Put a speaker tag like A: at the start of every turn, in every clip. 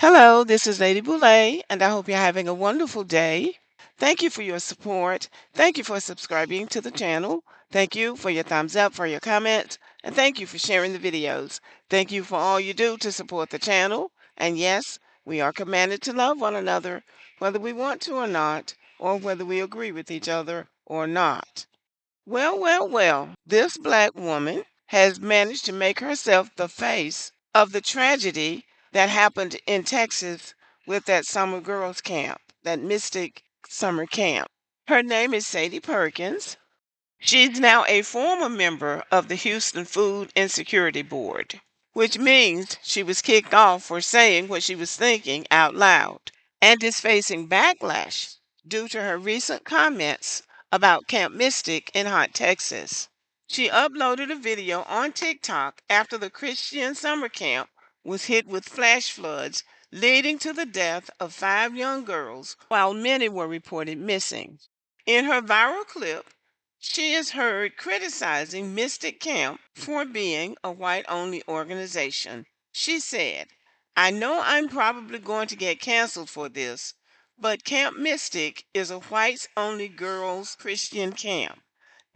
A: Hello, this is Lady Boulay, and I hope you're having a wonderful day. Thank you for your support. Thank you for subscribing to the channel. Thank you for your thumbs up, for your comments, and thank you for sharing the videos. Thank you for all you do to support the channel. And yes, we are commanded to love one another, whether we want to or not, or whether we agree with each other or not. Well, this black woman has managed to make herself the face of the tragedy that happened in Texas with that summer girls camp, that Mystic summer camp. Her name is Sadie Perkins. She's now a former member of the Houston Food Insecurity Board, which means she was kicked off for saying what she was thinking out loud and is facing backlash due to her recent comments about Camp Mystic in Hot, Texas. She uploaded a video on TikTok after the Christian summer camp was hit with flash floods, leading to the death of 5 young girls, while many were reported missing. In her viral clip, she is heard criticizing Mystic Camp for being a white only organization. She said, I know I'm probably going to get canceled for this, but Camp Mystic is a whites only girls Christian camp.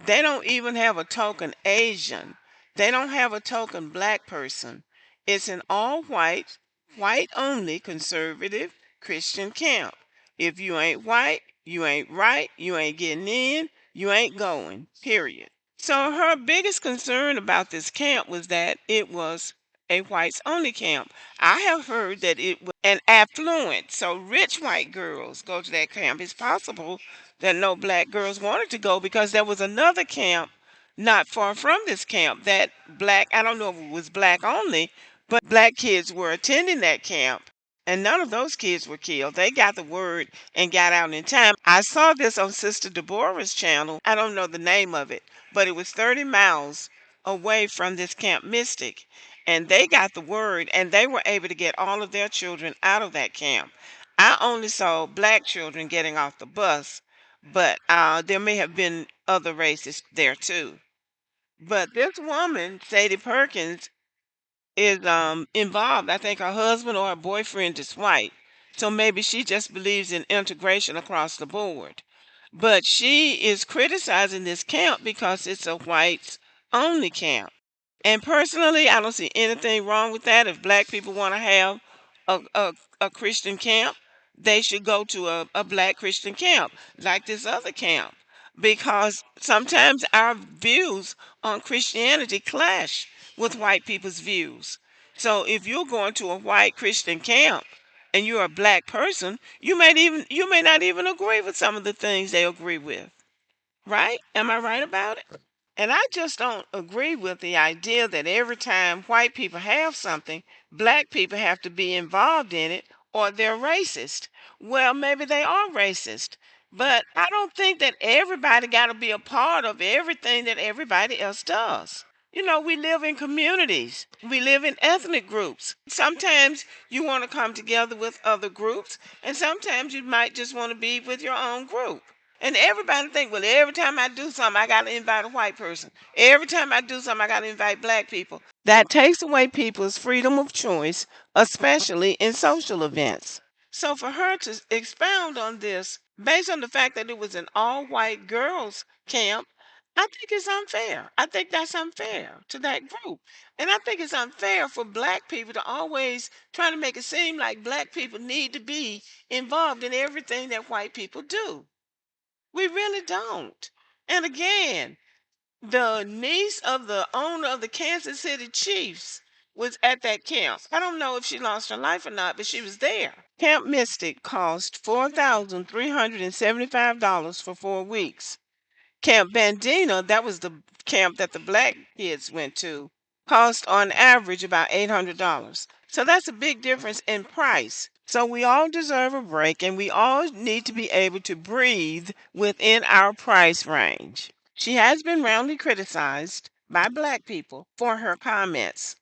A: They don't even have a token Asian. They don't have a token black person. It's an all white, white only conservative Christian camp. If you ain't white, you ain't right, you ain't getting in, you ain't going, period. So her biggest concern about this camp was that it was a whites only camp. I have heard that it was an affluent, so rich white girls go to that camp. It's possible that no black girls wanted to go because there was another camp not far from this camp that black, I don't know if it was black only, but black kids were attending that camp, and none of those kids were killed. They got the word and got out in time. I saw this on Sister Deborah's channel. I don't know the name of it, but it was 30 miles away from this Camp Mystic, and they got the word and they were able to get all of their children out of that camp. I only saw black children getting off the bus, but there may have been other races there too. But this woman, Sadie Perkins, is involved. I think her husband or her boyfriend is white. So maybe she just believes in integration across the board. But she is criticizing this camp because it's a whites only camp. And personally, I don't see anything wrong with that. If black people want to have a Christian camp, they should go to a black Christian camp like this other camp. Because sometimes our views on Christianity clash with white people's views. So if you're going to a white Christian camp and you're a black person, you may not even agree with some of the things they agree with. Right? Am I right about it? And I just don't agree with the idea that every time white people have something, black people have to be involved in it or they're racist. Well, maybe they are racist, but I don't think that everybody got to be a part of everything that everybody else does. We live in communities. We live in ethnic groups. Sometimes you want to come together with other groups, and sometimes you might just want to be with your own group. And everybody think, well, every time I do something, I got to invite a white person. Every time I do something, I got to invite black people. That takes away people's freedom of choice, especially in social events. So for her to expound on this, based on the fact that it was an all-white girls camp, I think it's unfair. I think that's unfair to that group. And I think it's unfair for black people to always try to make it seem like black people need to be involved in everything that white people do. We really don't. And again, the niece of the owner of the Kansas City Chiefs was at that camp. I don't know if she lost her life or not, but she was there. Camp Mystic cost $4,375 for 4 weeks. Camp Bandina, that was the camp that the black kids went to, cost on average about $800. So that's a big difference in price. So we all deserve a break and we all need to be able to breathe within our price range. She has been roundly criticized by black people for her comments.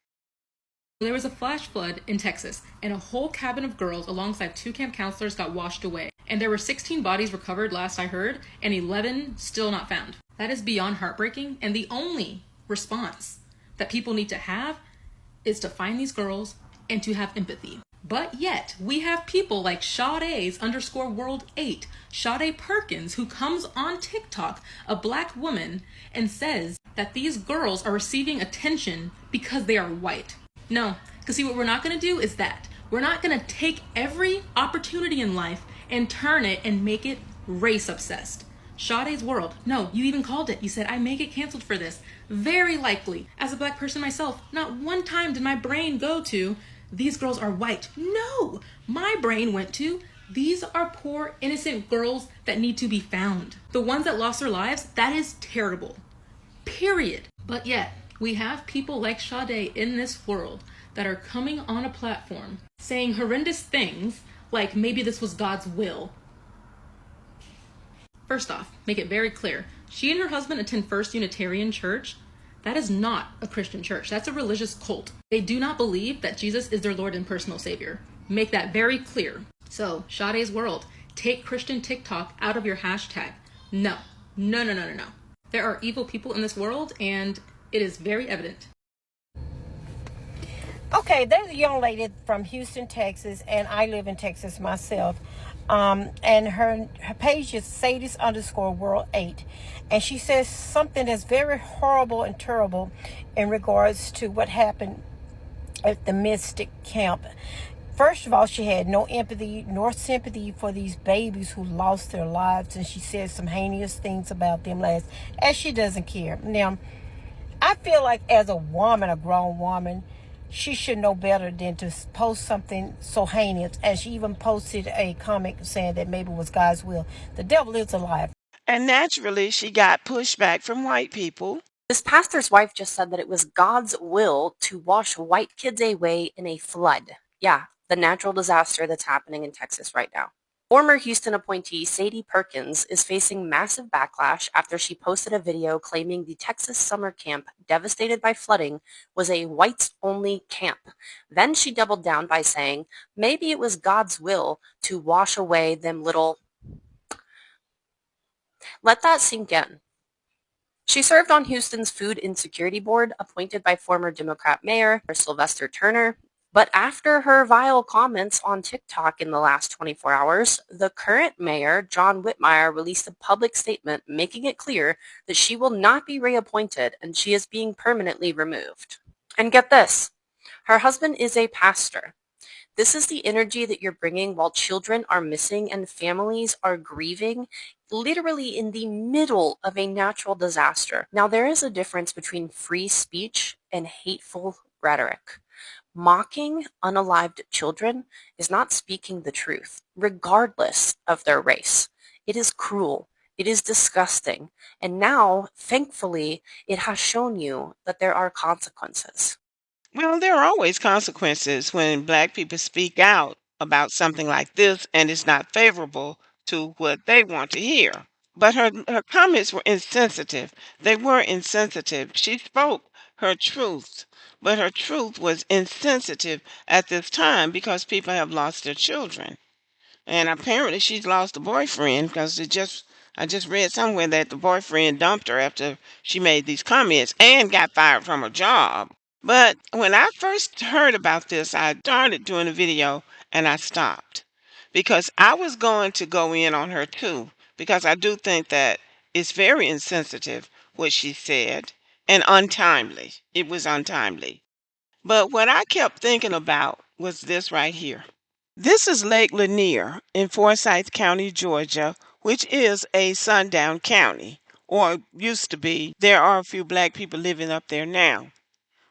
B: There was a flash flood in Texas, and a whole cabin of girls alongside 2 camp counselors got washed away. And there were 16 bodies recovered last I heard, and 11 still not found. That is beyond heartbreaking, and the only response that people need to have is to find these girls and to have empathy. But yet, we have people like Sade's underscore world 8, Sade Perkins, who comes on TikTok, a black woman, and says that these girls are receiving attention because they are white. No, because see, what we're not going to do is that. We're not going to take every opportunity in life and turn it and make it race obsessed. Sade's world. No, you even called it. You said, I may get canceled for this. Very likely. As a black person myself, not one time did my brain go to, these girls are white. No! My brain went to, these are poor, innocent girls that need to be found. The ones that lost their lives, that is terrible. Period. But yet, we have people like Sade in this world that are coming on a platform saying horrendous things like maybe this was God's will. First off, make it very clear. She and her husband attend First Unitarian Church. That is not a Christian church. That's a religious cult. They do not believe that Jesus is their Lord and personal Savior. Make that very clear. So, Sade's world, take Christian TikTok out of your hashtag. No. No, no, no, no, no. There are evil people in this world, and it is very evident.
C: Okay, there's a young lady from Houston, Texas, and I live in Texas myself. And her page is Sadie's underscore world 8. And she says something that's very horrible and terrible in regards to what happened at the Mystic camp. First of all, she had no empathy nor sympathy for these babies who lost their lives, and she said some heinous things about them last, as she doesn't care. Now, I feel like as a woman, a grown woman, she should know better than to post something so heinous. And she even posted a comment saying that maybe it was God's will. The devil is a liar.
A: And naturally, she got pushback from white people.
D: This pastor's wife just said that it was God's will to wash white kids away in a flood. Yeah, the natural disaster that's happening in Texas right now. Former Houston appointee Sadie Perkins is facing massive backlash after she posted a video claiming the Texas summer camp devastated by flooding was a whites-only camp. Then she doubled down by saying, maybe it was God's will to wash away them little... Let that sink in. She served on Houston's Food Insecurity Board, appointed by former Democrat Mayor Sylvester Turner. But after her vile comments on TikTok in the last 24 hours, the current mayor, John Whitmire, released a public statement making it clear that she will not be reappointed and she is being permanently removed. And get this, her husband is a pastor. This is the energy that you're bringing while children are missing and families are grieving, literally in the middle of a natural disaster. Now, there is a difference between free speech and hateful rhetoric. Mocking unalived children is not speaking the truth, regardless of their race. It is cruel. It is disgusting. And now, thankfully, it has shown you that there are consequences.
A: Well, there are always consequences when black people speak out about something like this and it's not favorable to what they want to hear. But her comments were insensitive. They were insensitive. She spoke her truth, but her truth was insensitive at this time because people have lost their children. And apparently she's lost a boyfriend because I just read somewhere that the boyfriend dumped her after she made these comments and got fired from her job. But when I first heard about this, I started doing a video and I stopped because I was going to go in on her too, because I do think that it's very insensitive what she said and untimely. It was untimely. But what I kept thinking about was this right here. This is Lake Lanier in Forsyth County, Georgia, which is a sundown county, or used to be. There are a few black people living up there now.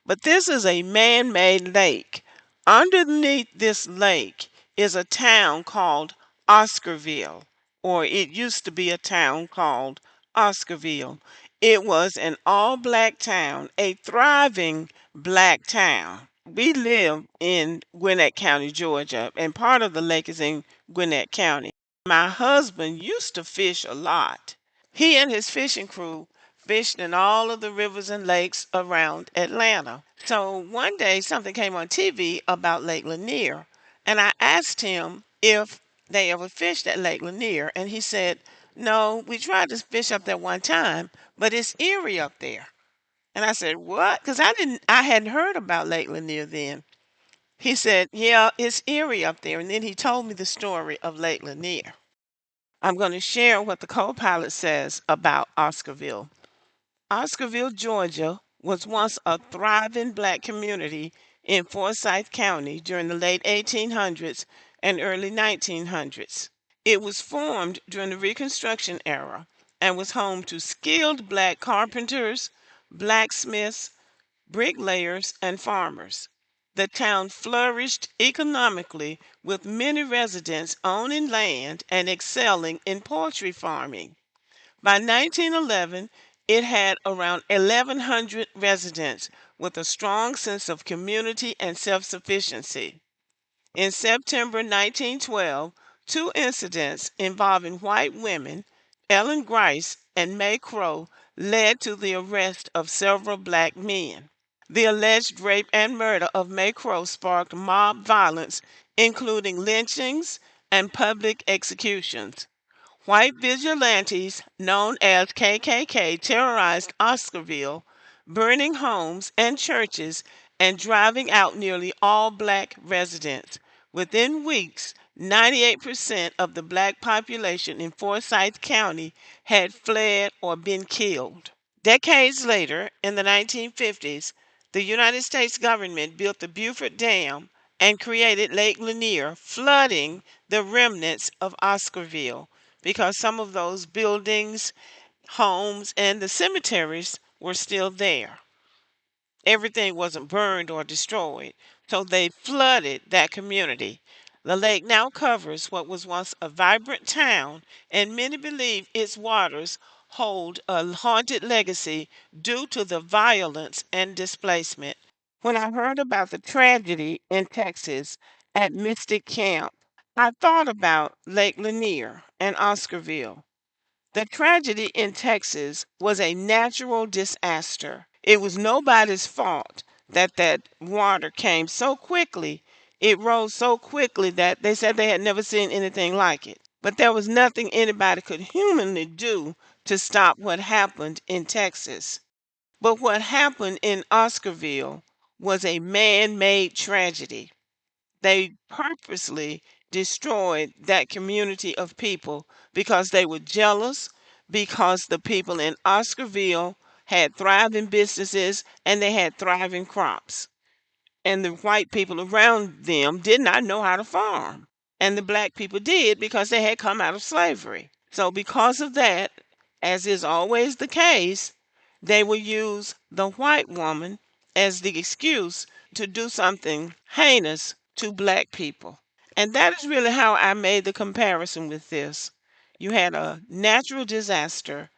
A: But this is a man-made lake. Underneath this lake is a town called Oscarville, or it used to be a town called Oscarville. It was an all-black town, a thriving black town. We live in Gwinnett County, Georgia, and part of the lake is in Gwinnett County. My husband used to fish a lot. He and his fishing crew fished in all of the rivers and lakes around Atlanta. So one day something came on TV about Lake Lanier, and I asked him if they ever fished at Lake Lanier, and he said, no, we tried to fish up there one time, but it's eerie up there. And I said, what? Because I hadn't heard about Lake Lanier then. He said, "Yeah, it's eerie up there." And then he told me the story of Lake Lanier. I'm going to share what the co-pilot says about Oscarville. Oscarville, Georgia was once a thriving black community in Forsyth County during the late 1800s and early 1900s. It was formed during the Reconstruction era and was home to skilled black carpenters, blacksmiths, bricklayers, and farmers. The town flourished economically with many residents owning land and excelling in poultry farming. By 1911, it had around 1,100 residents with a strong sense of community and self sufficiency. In September 1912, two incidents involving white women, Ellen Grice and May Crow, led to the arrest of several black men. The alleged rape and murder of May Crow sparked mob violence, including lynchings and public executions. White vigilantes, known as KKK, terrorized Oscarville, burning homes and churches and driving out nearly all black residents. Within weeks, 98% of the black population in Forsyth County had fled or been killed. Decades later, in the 1950s, the United States government built the Beaufort Dam and created Lake Lanier, flooding the remnants of Oscarville because some of those buildings, homes, and the cemeteries were still there. Everything wasn't burned or destroyed, so they flooded that community. The lake now covers what was once a vibrant town, and many believe its waters hold a haunted legacy due to the violence and displacement. When I heard about the tragedy in Texas at Mystic Camp, I thought about Lake Lanier and Oscarville. The tragedy in Texas was a natural disaster. It was nobody's fault that that water came so quickly. It rose so quickly that they said they had never seen anything like it. But there was nothing anybody could humanly do to stop what happened in Texas. But what happened in Oscarville was a man made tragedy. They purposely destroyed that community of people because they were jealous, because the people in Oscarville had thriving businesses and they had thriving crops. And the white people around them did not know how to farm. And the black people did because they had come out of slavery. So, because of that, as is always the case, they will use the white woman as the excuse to do something heinous to black people. And that is really how I made the comparison with this. You had a natural disaster,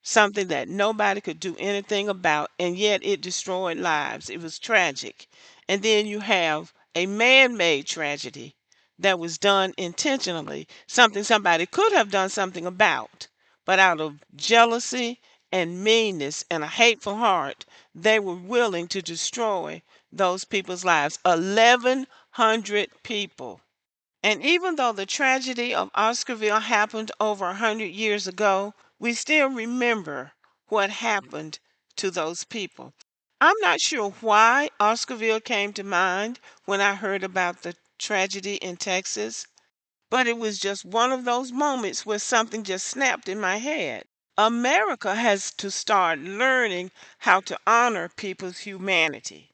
A: something that nobody could do anything about, and yet it destroyed lives. It was tragic. And then you have a man made tragedy that was done intentionally, something somebody could have done something about, but out of jealousy and meanness and a hateful heart, they were willing to destroy those people's lives. 1,100 people. And even though the tragedy of Oscarville happened over 100 years ago, we still remember what happened to those people. I'm not sure why Oscarville came to mind when I heard about the tragedy in Texas, but it was just one of those moments where something just snapped in my head. America has to start learning how to honor people's humanity.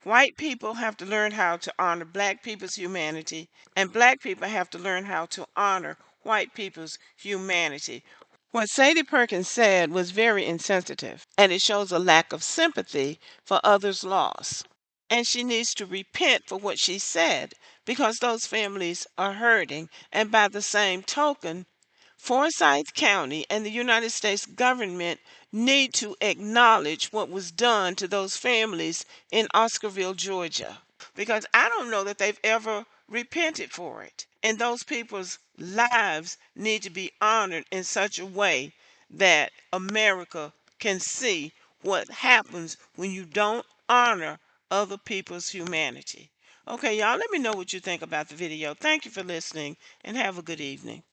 A: White people have to learn how to honor black people's humanity, and black people have to learn how to honor white people's humanity. What Sadie Perkins said was very insensitive, and it shows a lack of sympathy for others' loss. And she needs to repent for what she said because those families are hurting. And by the same token, Forsyth County and the United States government need to acknowledge what was done to those families in Oscarville, Georgia, because I don't know that they've ever repented for it. And those people's lives need to be honored in such a way that America can see what happens when you don't honor other people's humanity. Okay, y'all, let me know what you think about the video. Thank you for listening and have a good evening.